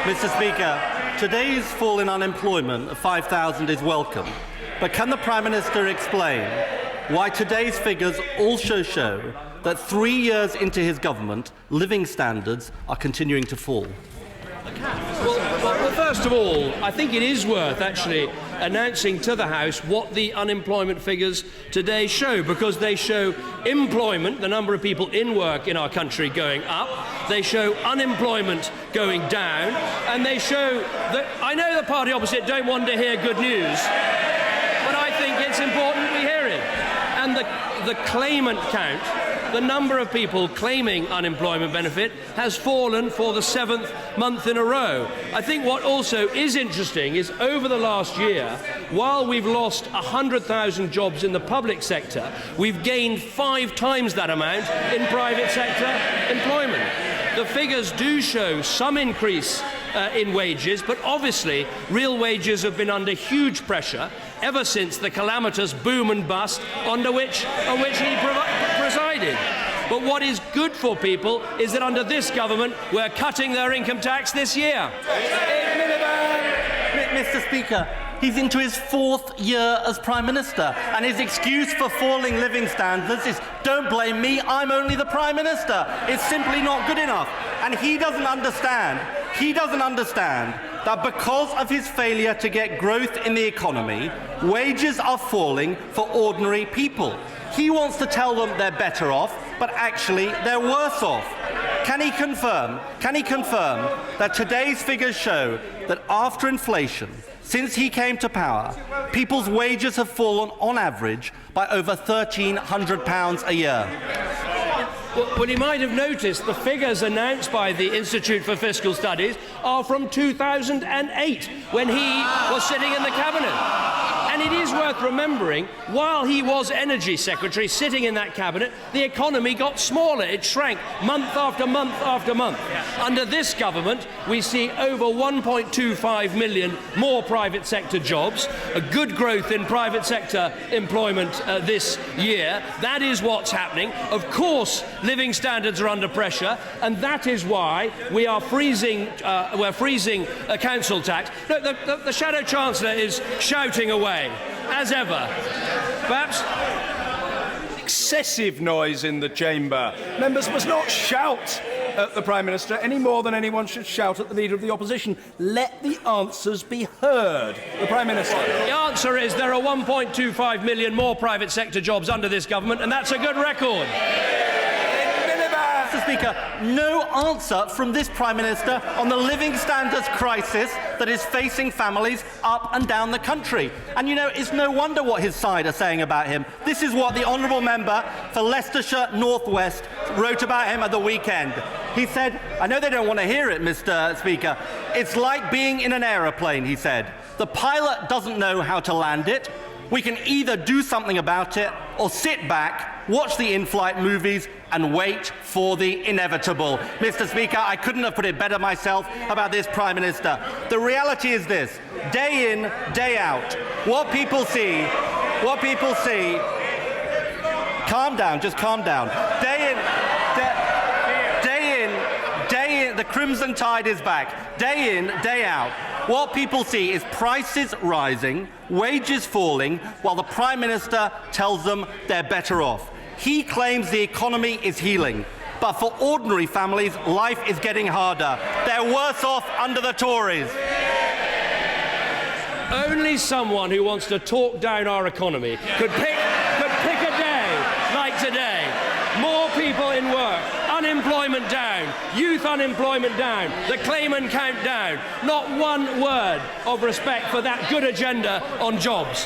Mr. Speaker, today's fall in unemployment of 5,000 is welcome, but can the Prime Minister explain why today's figures also show that 3 years into his government, living standards are continuing to fall? Well, first of all, I think it is worth actually announcing to the House what the unemployment figures today show, because they show employment, the number of people in work in our country, going up, they show unemployment going down, and they show that, I know the party opposite don't want to hear good news, but I think it's important we hear it. And the claimant count, the number of people claiming unemployment benefit, has fallen for the 7th month in a row. I think what also is interesting is over the last year, while we've lost 100,000 jobs in the public sector, we've gained 5 times that amount in private sector employment. The figures do show some increase in wages, but obviously real wages have been under huge pressure ever since the calamitous boom and bust on which he presided. But what is good for people is that under this government we're cutting their income tax this year. Ed Miliband. Mr. Speaker, he's into his 4th year as Prime Minister, and his excuse for falling living standards is, don't blame me, I'm only the Prime Minister. It's simply not good enough. And he doesn't understand that because of his failure to get growth in the economy, wages are falling for ordinary people. He wants to tell them they're better off, but actually they're worse off. Can he confirm that today's figures show that after inflation, since he came to power, people's wages have fallen on average by over £1,300 a year? Well, you might have noticed the figures announced by the Institute for Fiscal Studies are from 2008, when he was sitting in the Cabinet. And it is worth remembering, while he was Energy Secretary sitting in that Cabinet, the economy got smaller. It shrank month after month after month. Under this government, we see over 1.25 million more private sector jobs, a good growth in private sector employment this year. That is what's happening. Of course, living standards are under pressure, and that is why we are freezing a council tax. Look, the Shadow Chancellor is shouting away, as ever. Perhaps excessive noise in the chamber. Members must not shout at the Prime Minister any more than anyone should shout at the Leader of the Opposition. Let the answers be heard. The Prime Minister. The answer is there are 1.25 million more private sector jobs under this government, and that's a good record. Mr. Speaker, no answer from this Prime Minister on the living standards crisis that is facing families up and down the country. And you know, it's no wonder what his side are saying about him. This is what the Honourable Member for Leicestershire North West wrote about him at the weekend. He said, I know they don't want to hear it, Mr. Speaker, it's like being in an aeroplane, he said. The pilot doesn't know how to land it. We can either do something about it or sit back, watch the in-flight movies and wait for the inevitable. Mr. Speaker, I couldn't have put it better myself about this Prime Minister. The reality is this, day in, day out, what people see, calm down, just calm down. Day in, the Crimson Tide is back. Day in, day out. What people see is prices rising, wages falling, while the Prime Minister tells them they're better off. He claims the economy is healing, but for ordinary families, life is getting harder. They're worse off under the Tories. Only someone who wants to talk down our economy could pick a day like today. More people in work, unemployment down, youth unemployment down, the claimant count down. Not one word of respect for that good agenda on jobs.